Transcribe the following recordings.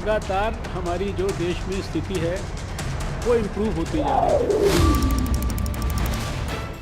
लगातार हमारी जो देश में स्थिति है वो इम्प्रूव होती जा रही है।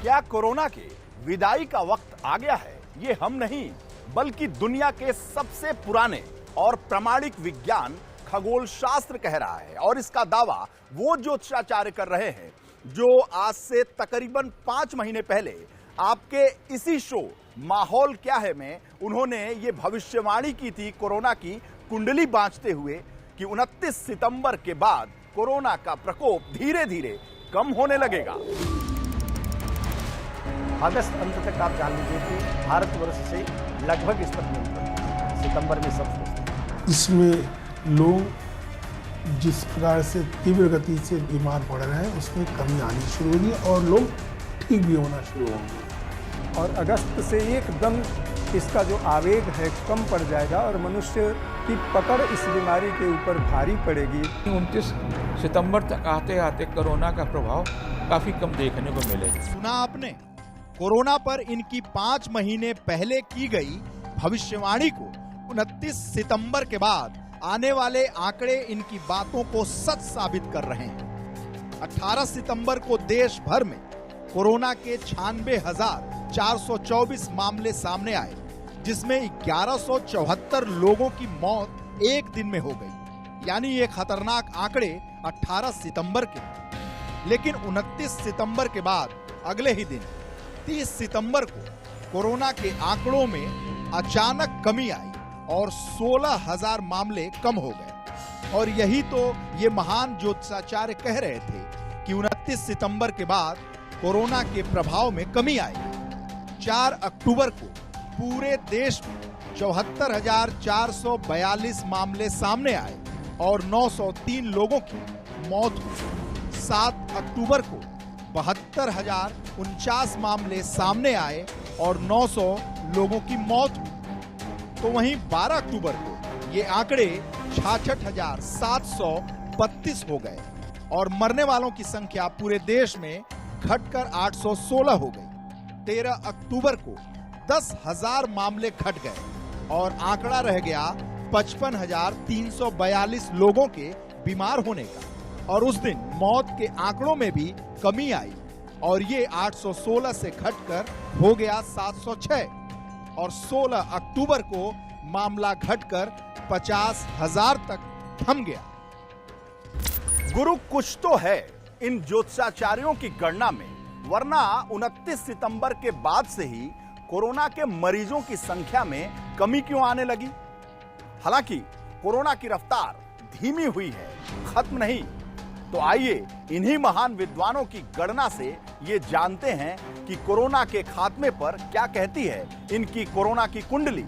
क्या कोरोना के विदाई का वक्त आ गया है? ये हम नहीं बल्कि दुनिया के सबसे पुराने और प्रामाणिक विज्ञान खगोल शास्त्र कह रहा है। और इसका दावा वो ज्योतिषाचार्य कर रहे हैं जो आज से तकरीबन 5 महीने पहले आपके इसी शो माहौल क्या है में उन्होंने ये भविष्यवाणी की थी कोरोना की कुंडली बांचते हुए कि 29 सितंबर के बाद कोरोना का प्रकोप धीरे धीरे कम होने लगेगा। अगस्त अंत तक आप जान लीजिए कि भारतवर्ष से लगभग इस पर नियंत्रण सितंबर में सब सोचते हैं। इसमें लोग जिस प्रकार से तीव्र गति से बीमार पड़ रहे हैं उसमें कमी आनी शुरू होगी और लोग ठीक भी होना शुरू होंगे। और अगस्त से एकदम इसका जो आवेग है कम पड़ जाएगा और मनुष्य की पकड़ इस बीमारी के ऊपर भारी पड़ेगी। 29 सितंबर तक आते आते कोरोना का प्रभाव काफी कम देखने को मिलेगा। सुना आपने कोरोना पर इनकी 5 महीने पहले की गई भविष्यवाणी को 29 सितंबर के बाद आने वाले आंकड़े इनकी बातों को सच साबित कर रहे हैं। 18 सितंबर को देश भर में कोरोना के 96,424 मामले सामने आए, जिसमें 1174 लोगों की मौत एक दिन में हो गई। यानी ये खतरनाक आंकड़े 18 सितंबर के। लेकिन 29 सितंबर के बाद अगले ही दिन 30 सितंबर को कोरोना के आंकड़ों में अचानक कमी आई और 16,000 मामले कम हो गए। और यही तो ये महान ज्योतिषाचार्य कह रहे थे कि 29 सितंबर के बाद कोरोना के प्रभाव में कमी आएगी। 4 अक्टूबर को पूरे देश में 74,442 मामले सामने आए और 903 लोगों की मौत हुई। 7 अक्टूबर को 72,049 मामले सामने आए और 900 लोगों की मौत हुई। तो वहीं 12 अक्टूबर को ये आंकड़े 66,732 हो गए और मरने वालों की संख्या पूरे देश में घटकर 816 हो गई। 13 अक्टूबर को 10,000 मामले घट गए और आंकड़ा रह गया 55,342 लोगों के बीमार होने का। और उस दिन मौत के आंकड़ों में भी कमी आई और ये 816 से घटकर हो गया 706। और 16 अक्टूबर को मामला घटकर 50,000 तक थम गया। गुरु कुछ तो है इन ज्योतिषाचार्यों की गणना में, वरना 29 सितंबर के बाद से ही कोरोना के मरीजों की संख्या में कमी क्यों आने लगी? हालांकि कोरोना की रफ्तार धीमी हुई है, खत्म नहीं। तो आइए इन्हीं महान विद्वानों की गणना से ये जानते हैं कि कोरोना के खात्मे पर क्या कहती है इनकी कोरोना की कुंडली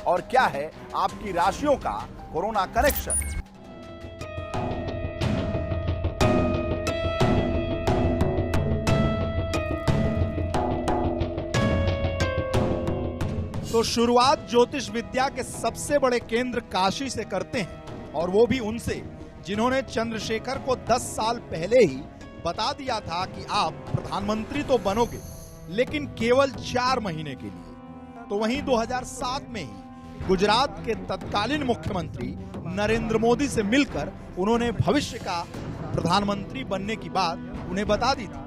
और क्या है आपकी राशियों का कोरोना कनेक्शन। तो शुरुआत ज्योतिष विद्या के सबसे बड़े केंद्र काशी से करते हैं, और वो भी उनसे जिन्होंने चंद्रशेखर को 10 साल पहले ही बता दिया था कि आप प्रधानमंत्री तो बनोगे, लेकिन केवल 4 महीने के लिए। तो वहीं 2007 में ही गुजरात के तत्कालीन मुख्यमंत्री नरेंद्र मोदी से मिलकर उन्होंने भविष्य का प्रधानमंत्री बनने की बात उन्हें बता दी थी।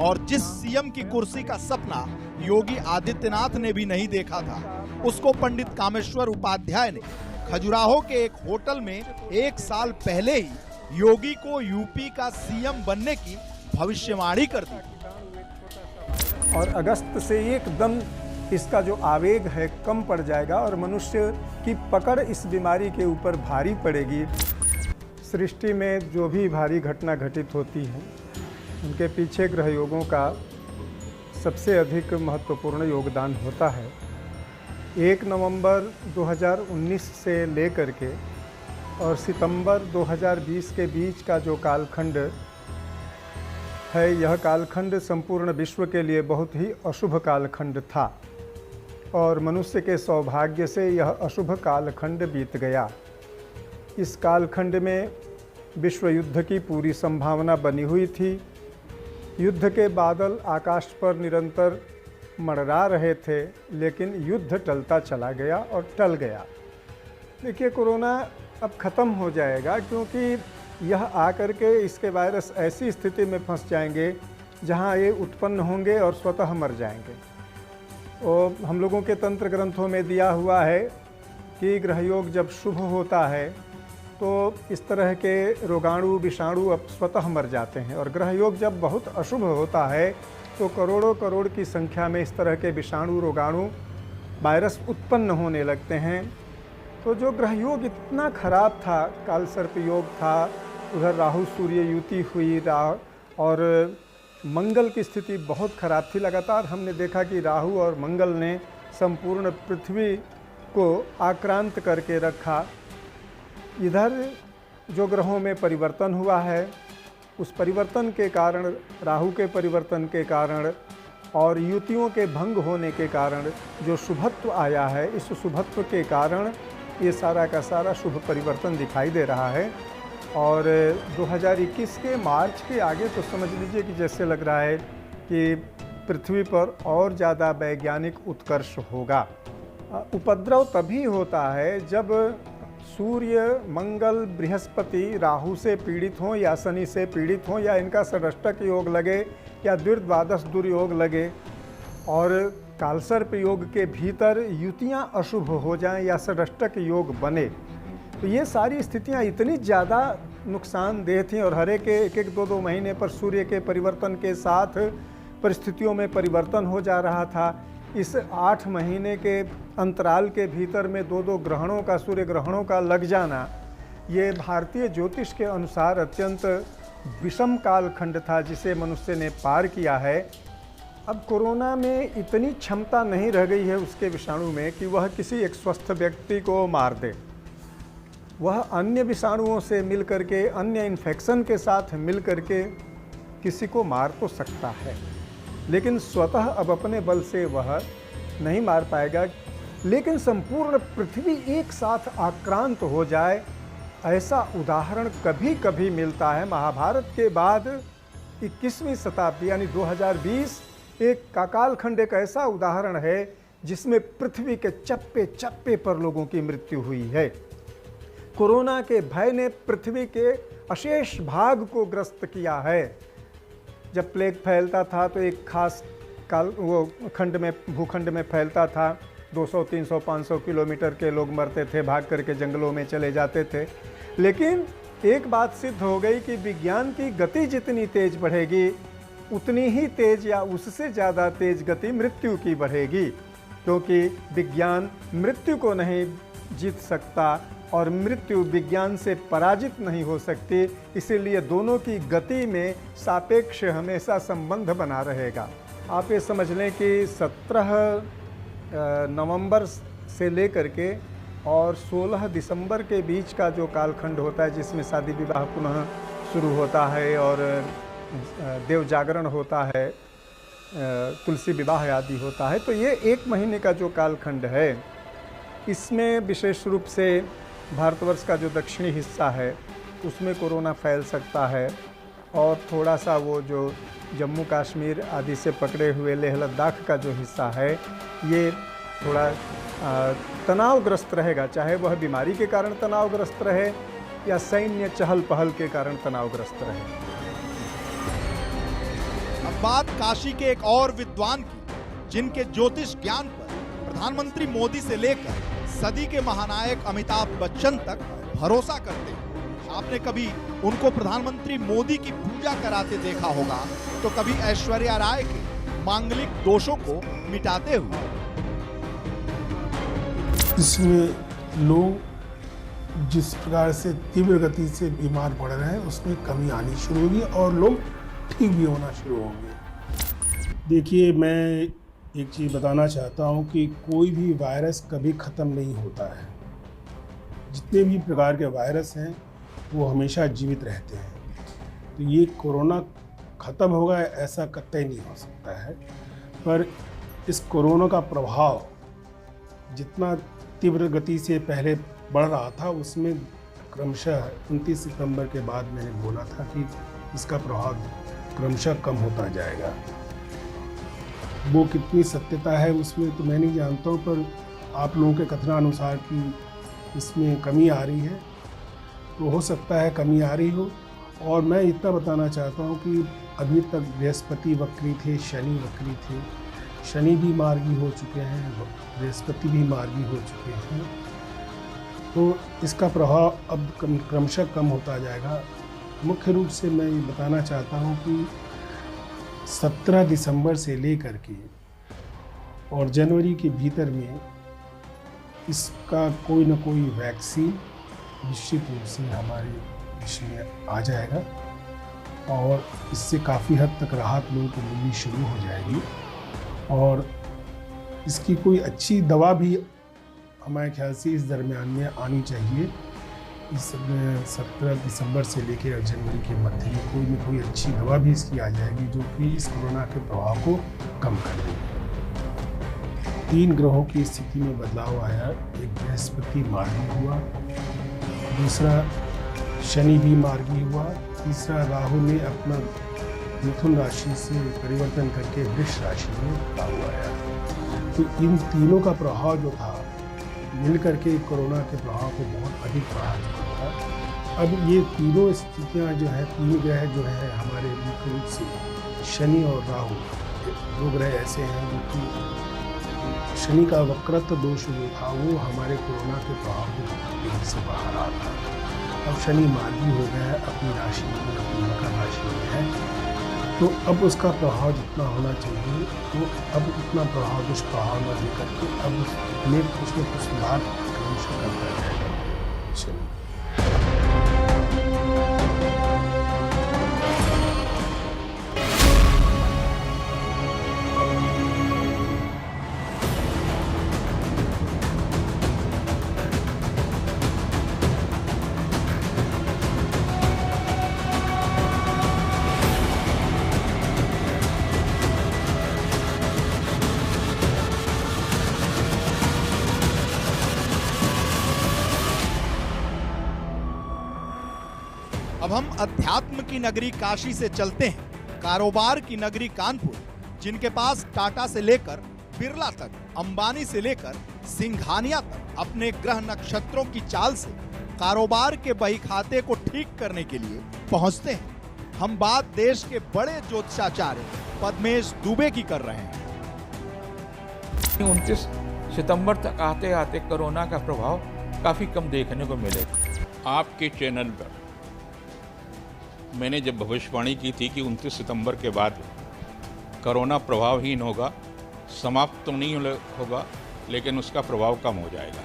और जिस सीएम की कुर्सी का सपना योगी आदित्यनाथ ने भी नहीं देखा था, उसको पंडित कामेश्वर उपाध्याय ने खजुराहो के एक होटल में 1 साल पहले ही योगी को यूपी का सीएम बनने की भविष्यवाणी कर दी। और अगस्त से एकदम इसका जो आवेग है कम पड़ जाएगा और मनुष्य की पकड़ इस बीमारी के ऊपर भारी पड़ेगी। सृष्टि में जो भी भारी घटना घटित होती है उनके पीछे ग्रह योगों का सबसे अधिक महत्वपूर्ण योगदान होता है। 1 नवंबर 2019 से लेकर के और सितंबर 2020 के बीच का जो कालखंड है, यह कालखंड संपूर्ण विश्व के लिए बहुत ही अशुभ कालखंड था और मनुष्य के सौभाग्य से यह अशुभ कालखंड बीत गया। इस कालखंड में विश्व युद्ध की पूरी संभावना बनी हुई थी। युद्ध के बादल आकाश पर निरंतर मंडरा रहे थे, लेकिन युद्ध टलता चला गया और टल गया। देखिए, कोरोना अब ख़त्म हो जाएगा, क्योंकि यह आकर के इसके वायरस ऐसी स्थिति में फंस जाएंगे जहां ये उत्पन्न होंगे और स्वतः मर जाएंगे। और हम लोगों के तंत्र ग्रंथों में दिया हुआ है कि ग्रहयोग जब शुभ होता है तो इस तरह के रोगाणु विषाणु अब स्वतः मर जाते हैं, और ग्रहयोग जब बहुत अशुभ होता है तो करोड़ों करोड़ की संख्या में इस तरह के विषाणु रोगाणु वायरस उत्पन्न होने लगते हैं। तो जो ग्रहयोग इतना खराब था, कालसर्प योग था, उधर राहु सूर्य युति हुई, और मंगल की स्थिति बहुत खराब थी। लगातार हमने देखा कि राहु और मंगल ने संपूर्ण पृथ्वी को आक्रांत करके रखा। इधर जो ग्रहों में परिवर्तन हुआ है, उस परिवर्तन के कारण, राहु के परिवर्तन के कारण और युतियों के भंग होने के कारण जो शुभत्व आया है, इस शुभत्व के कारण ये सारा का सारा शुभ परिवर्तन दिखाई दे रहा है। और 2021 के मार्च के आगे तो समझ लीजिए कि जैसे लग रहा है कि पृथ्वी पर और ज़्यादा वैज्ञानिक उत्कर्ष होगा। उपद्रव तभी होता है जब सूर्य, मंगल, बृहस्पति राहु से पीड़ित हों या शनि से पीड़ित हों, या इनका षष्टक योग लगे या द्वादश दुर्योग लगे, और कालसर्प योग के भीतर युतियां अशुभ हो जाएं या षष्टक योग बने। तो ये सारी स्थितियां इतनी ज़्यादा नुकसानदेह थीं, और हर एक 1-2 महीने पर सूर्य के परिवर्तन के साथ परिस्थितियों में परिवर्तन हो जा रहा था। इस 8 महीने के अंतराल के भीतर में 2-2 ग्रहणों का, सूर्य ग्रहणों का लग जाना, ये भारतीय ज्योतिष के अनुसार अत्यंत विषम कालखंड था जिसे मनुष्य ने पार किया है। अब कोरोना में इतनी क्षमता नहीं रह गई है उसके विषाणु में कि वह किसी एक स्वस्थ व्यक्ति को मार दे। वह अन्य विषाणुओं से मिल करके, अन्य इन्फेक्शन के साथ मिल करके किसी को मार तो सकता है, लेकिन स्वतः अब अपने बल से वह नहीं मार पाएगा। लेकिन संपूर्ण पृथ्वी एक साथ आक्रांत हो जाए, ऐसा उदाहरण कभी कभी मिलता है। महाभारत के बाद 21वीं शताब्दी यानी 2020 एक कालखंड एक ऐसा उदाहरण है जिसमें पृथ्वी के चप्पे चप्पे पर लोगों की मृत्यु हुई है। कोरोना के भय ने पृथ्वी के अशेष भाग को ग्रस्त किया है। जब प्लेग फैलता था तो एक खास खंड में, भूखंड में फैलता था। 200, 300, 500 किलोमीटर के लोग मरते थे, भाग करके जंगलों में चले जाते थे। लेकिन एक बात सिद्ध हो गई कि विज्ञान की गति जितनी तेज बढ़ेगी, उतनी ही तेज या उससे ज़्यादा तेज गति मृत्यु की बढ़ेगी, क्योंकि विज्ञान मृत्यु को नहीं जीत सकता और मृत्यु विज्ञान से पराजित नहीं हो सकती। इसीलिए दोनों की गति में सापेक्ष हमेशा संबंध बना रहेगा। आप ये समझ लें कि 17 नवंबर से लेकर के और 16 दिसंबर के बीच का जो कालखंड होता है, जिसमें शादी विवाह पुनः शुरू होता है और देव जागरण होता है, तुलसी विवाह आदि होता है, तो ये 1 महीने का जो कालखंड है, इसमें विशेष रूप से भारतवर्ष का जो दक्षिणी हिस्सा है उसमें कोरोना फैल सकता है, और थोड़ा सा वो जो जम्मू कश्मीर आदि से पकड़े हुए लेह लद्दाख का जो हिस्सा है, ये थोड़ा तनावग्रस्त रहेगा, चाहे वह बीमारी के कारण तनावग्रस्त रहे या सैन्य चहल पहल के कारण तनावग्रस्त रहे। अब बात काशी के एक और विद्वान की, जिनके ज्योतिष ज्ञान पर प्रधानमंत्री मोदी से लेकर सदी के महानायक अमिताभ बच्चन तक भरोसा करते हैं। आपने कभी उनको प्रधानमंत्री मोदी की पूजा कराते देखा होगा, तो कभी ऐश्वर्या राय के मांगलिक दोषों को मिटाते हुए। इसमें लोग जिस प्रकार से तीव्र गति से बीमार पड़ रहे हैं, उसमें कमी आनी शुरू होगी और लोग ठीक भी होना शुरू होंगे। देखिए, मैं एक चीज़ बताना चाहता हूं कि कोई भी वायरस कभी ख़त्म नहीं होता है। जितने भी प्रकार के वायरस हैं वो हमेशा जीवित रहते हैं। तो ये कोरोना ख़त्म होगा ऐसा कतई नहीं हो सकता है, पर इस कोरोना का प्रभाव जितना तीव्र गति से पहले बढ़ रहा था, उसमें क्रमशः 29 सितंबर के बाद मैंने बोला था कि इसका प्रभाव क्रमशः कम होता जाएगा। वो कितनी सत्यता है उसमें तो मैं नहीं जानता हूँ, पर आप लोगों के कथनानुसार कि इसमें कमी आ रही है, तो हो सकता है कमी आ रही हो। और मैं इतना बताना चाहता हूँ कि अभी तक बृहस्पति वक्री थे, शनि वक्री थे, शनि भी मार्गी हो चुके हैं, बृहस्पति भी मार्गी हो चुके हैं, तो इसका प्रभाव अब क्रमशः कम होता जाएगा। मुख्य रूप से मैं ये बताना चाहता हूँ कि 17 दिसंबर से लेकर के और जनवरी के भीतर में इसका कोई ना कोई वैक्सीन निश्चित रूप से हमारे देश में आ जाएगा और इससे काफ़ी हद तक राहत लोगों को मिलनी शुरू हो जाएगी। और इसकी कोई अच्छी दवा भी हमारे ख्याल से इस दरमियान में आनी चाहिए। इस 17 दिसंबर से लेकर जनवरी के मध्य में कोई ना कोई अच्छी दवा भी इसकी आ जाएगी जो कि इस कोरोना के प्रभाव को कम कर देगी। 3 ग्रहों की स्थिति में बदलाव आया। एक बृहस्पति मार्गी हुआ, दूसरा शनि भी मार्गी हुआ, तीसरा राहु ने अपना मिथुन राशि से परिवर्तन करके वृष राशि में राहु आया। तो इन तीनों का प्रभाव जो था मिल करके कोरोना के प्रभाव को बहुत अधिक बढ़ा चुका था। अब ये तीनों स्थितियाँ जो है, 3 ग्रह जो है हमारे मुख्य रूप से शनि और राहु, 2 ग्रह ऐसे हैं जो कि शनि का वक्रत्व दोष जो था वो हमारे कोरोना के प्रभाव को तेजी से बाहर आ रहा था। अब शनि मार्गी हो गया है, अपनी राशि में, अपनी मकर राशि में है, तो अब उसका प्रभाव जितना होना चाहिए तो अब उतना प्रभाव, दुष्प्रभाव न लेकर के अब उसमें कुछ न कुछ सुधार क्रमशः करता जाएगा। चलिए। अब हम अध्यात्म की नगरी काशी से चलते हैं कारोबार की नगरी कानपुर, जिनके पास टाटा से लेकर बिरला तक, अंबानी से लेकर सिंघानिया तक अपने ग्रह नक्षत्रों की चाल से कारोबार के बही खाते को ठीक करने के लिए पहुंचते हैं। हम बात देश के बड़े ज्योतिषाचार्य पद्मेश दुबे की कर रहे हैं। 29 सितंबर तक आते आते कोरोना का प्रभाव काफ़ी कम देखने को मिलेगा। आपके चैनल पर मैंने जब भविष्यवाणी की थी कि 29 सितंबर के बाद कोरोना प्रभावहीन होगा, समाप्त तो नहीं होगा लेकिन उसका प्रभाव कम हो जाएगा,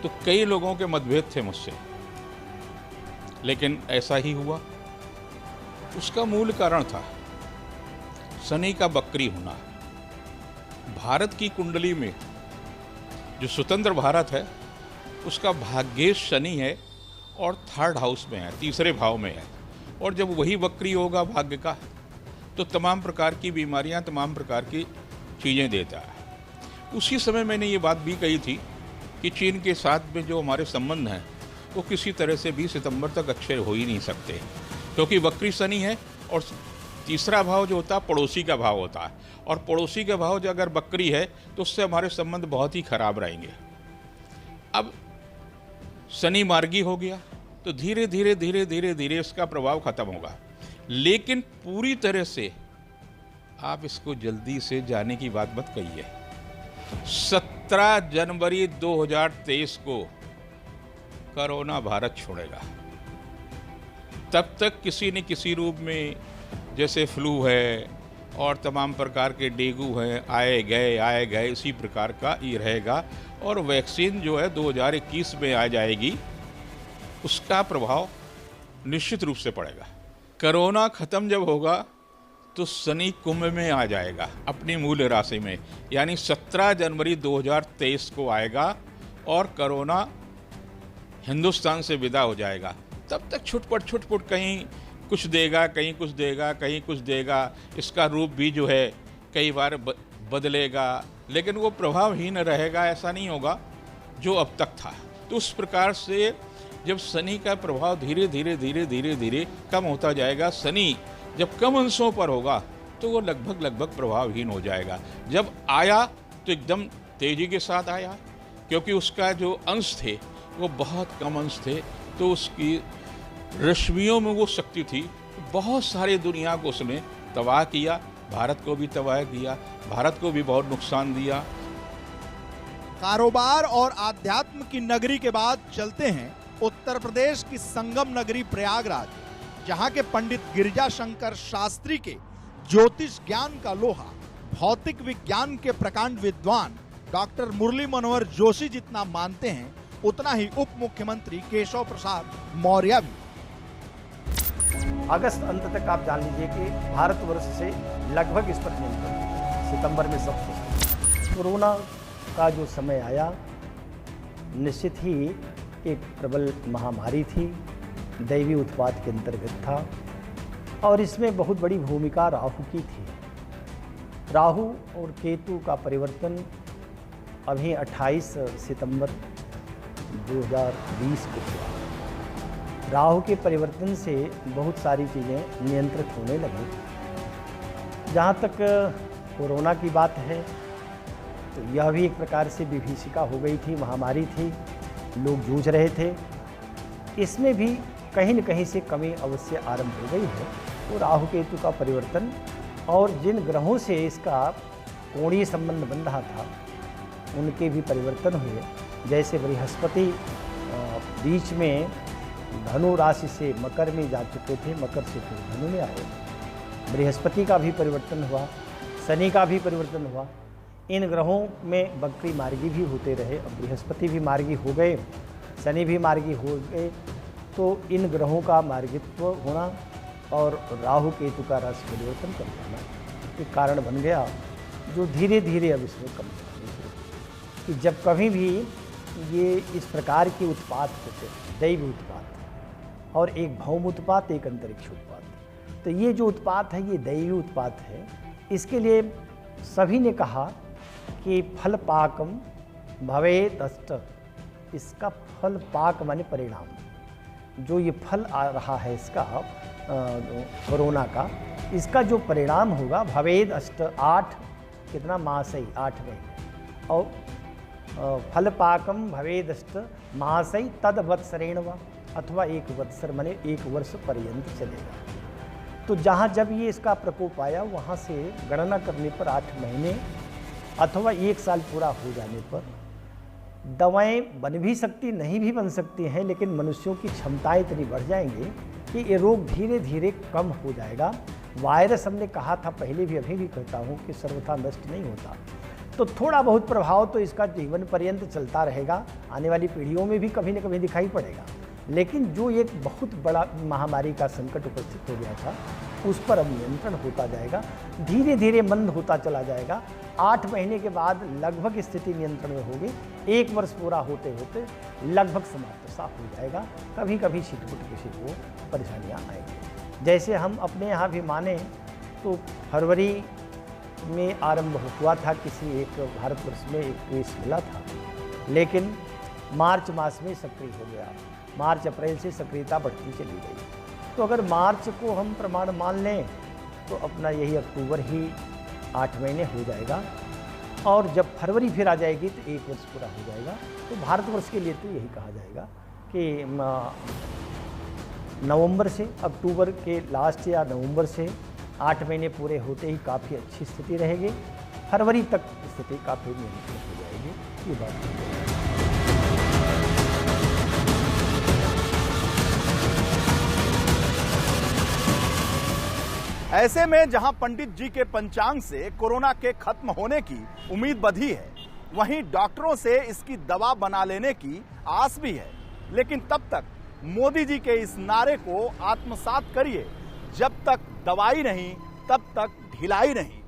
तो कई लोगों के मतभेद थे मुझसे, लेकिन ऐसा ही हुआ। उसका मूल कारण था शनि का वक्री होना। भारत की कुंडली में जो स्वतंत्र भारत है उसका भाग्येश शनि है और 3rd हाउस में है, 3रे भाव में है, और जब वही वक्री होगा भाग्य का तो तमाम प्रकार की बीमारियां, तमाम प्रकार की चीज़ें देता है। उसी समय मैंने ये बात भी कही थी कि चीन के साथ में जो हमारे संबंध हैं वो किसी तरह से भी सितंबर तक अच्छे हो ही नहीं सकते, क्योंकि वक्री शनि है और 3रा भाव जो होता है पड़ोसी का भाव होता है, और पड़ोसी का भाव जो अगर वक्री है तो उससे हमारे संबंध बहुत ही खराब रहेंगे। अब शनि मार्गी हो गया तो धीरे धीरे धीरे धीरे धीरे इसका प्रभाव खत्म होगा, लेकिन पूरी तरह से आप इसको जल्दी से जाने की बात मत कहिए। 17 जनवरी 2023 को कोरोना भारत छोड़ेगा। तब तक किसी न किसी रूप में, जैसे फ्लू है और तमाम प्रकार के डेंगू हैं, आए गए इसी प्रकार का ये रहेगा, और वैक्सीन जो है 2021 में आ जाएगी, उसका प्रभाव निश्चित रूप से पड़ेगा। कोरोना खत्म जब होगा तो शनि कुंभ में आ जाएगा अपनी मूल राशि में, यानी 17 जनवरी 2023 को आएगा और कोरोना हिंदुस्तान से विदा हो जाएगा। तब तक छुटपुट कहीं कुछ देगा, कहीं कुछ देगा, कहीं कुछ देगा। इसका रूप भी जो है कई बार बदलेगा, लेकिन वो प्रभावहीन रहेगा, ऐसा नहीं होगा जो अब तक था। तो उस प्रकार से जब शनि का प्रभाव धीरे धीरे कम होता जाएगा, शनि जब कम अंशों पर होगा तो वो लगभग प्रभावहीन हो जाएगा। जब आया तो एकदम तेजी के साथ आया, क्योंकि उसका जो अंश थे वो बहुत कम अंश थे, तो उसकी रश्मियों में वो शक्ति थी। बहुत सारी दुनिया को उसने तबाह किया, भारत को भी तबाह किया, भारत को भी बहुत नुकसान दिया। कारोबार और आध्यात्म की नगरी के बाद चलते हैं उत्तर प्रदेश की संगम नगरी प्रयागराज, जहां के पंडित गिरिजा शंकर शास्त्री के ज्योतिष ज्ञान का लोहा भौतिक विज्ञान के प्रकांड विद्वान डॉक्टर मुरली मनोहर जोशी जितना मानते हैं, उतना ही उप मुख्यमंत्री केशव प्रसाद मौर्य भी। अगस्त अंत तक आप जान लीजिए कि भारतवर्ष से लगभग इस पर नियंत्रण, सितंबर में सब कुछ। कोरोना का जो समय आया, निश्चित ही एक प्रबल महामारी थी, दैवी उत्पात के अंतर्गत था और इसमें बहुत बड़ी भूमिका राहु की थी। राहु और केतु का परिवर्तन अभी 28 सितंबर 2020 को हुआ। राहु के परिवर्तन से बहुत सारी चीज़ें नियंत्रित होने लगी। जहाँ तक कोरोना की बात है तो यह भी एक प्रकार से विभीषिका हो गई थी, महामारी थी, लोग जूझ रहे थे। इसमें भी कहीं न कहीं से कमी अवश्य आरंभ हो गई है। तो राहु केतु का परिवर्तन और जिन ग्रहों से इसका कोणीय संबंध बन रहा था उनके भी परिवर्तन हुए। जैसे बृहस्पति बीच में धनु राशि से मकर में जा चुके थे, मकर से फिर धनु में आए। बृहस्पति का भी परिवर्तन हुआ, शनि का भी परिवर्तन हुआ। इन ग्रहों में वक्री मार्गी भी होते रहे। अब बृहस्पति भी मार्गी हो गए, शनि भी मार्गी हो गए, तो इन ग्रहों का मार्गित्व होना और राहु केतु का राशि परिवर्तन कर जाना एक कारण बन गया, जो धीरे धीरे अब इसमें कम होने शुरू कि जब कभी भी ये इस प्रकार के उत्पात होते हैं, दैव उत्पात और एक भौम उत्पात, एक अंतरिक्ष उत्पात, तो ये जो उत्पात है ये दैवी उत्पात है। इसके लिए सभी ने कहा कि फल पाकम भवेत अष्ट, इसका फल पाक माने परिणाम, जो ये फल आ रहा है इसका कोरोना का, इसका जो परिणाम होगा भवेद अष्ट, 8 कितना मासई, 8 महीने, और फल पाकम भवेद अष्ट मासई तद वत्सरेण व, अथवा 1 वत्सर माने 1 वर्ष पर्यंत चलेगा। तो जहाँ जब ये इसका प्रकोप आया वहाँ से गणना करने पर 8 महीने अथवा 1 साल पूरा हो जाने पर दवाएं बन भी सकती, नहीं भी बन सकती हैं, लेकिन मनुष्यों की क्षमताएं इतनी बढ़ जाएंगी कि ये रोग धीरे धीरे कम हो जाएगा। वायरस हमने कहा था पहले भी, अभी भी कहता हूँ कि सर्वथा नष्ट नहीं होता, तो थोड़ा बहुत प्रभाव तो इसका जीवन पर्यंत चलता रहेगा, आने वाली पीढ़ियों में भी कभी न कभी दिखाई पड़ेगा। लेकिन जो एक बहुत बड़ा महामारी का संकट उपस्थित हो गया था उस पर अब नियंत्रण होता जाएगा, धीरे धीरे मंद होता चला जाएगा। 8 महीने के बाद लगभग स्थिति नियंत्रण में होगी, 1 वर्ष पूरा होते होते लगभग समाप्त साफ हो जाएगा। कभी कभी छिटपुट किसी को परेशानियाँ आएंगी। जैसे हम अपने यहाँ भी माने तो फरवरी में आरंभ हुआ था, किसी एक भारतवर्ष में एक केस मिला था, लेकिन मार्च मास में सक्रिय हो गया। मार्च अप्रैल से सक्रियता बढ़ती चली गई। तो अगर मार्च को हम प्रमाण मान लें तो अपना यही अक्टूबर ही 8 महीने हो जाएगा, और जब फरवरी फिर आ जाएगी तो 1 वर्ष पूरा हो जाएगा। तो भारतवर्ष के लिए तो यही कहा जाएगा कि नवंबर से, अक्टूबर के लास्ट या नवंबर से 8 महीने पूरे होते ही काफ़ी अच्छी स्थिति रहेगी, फरवरी तक स्थिति काफ़ी नियंत्रित हो जाएगी। ये बात है। ऐसे में जहां पंडित जी के पंचांग से कोरोना के खत्म होने की उम्मीद बधी है, वहीं डॉक्टरों से इसकी दवा बना लेने की आस भी है। लेकिन तब तक मोदी जी के इस नारे को आत्मसात करिए, जब तक दवाई नहीं तब तक ढिलाई नहीं।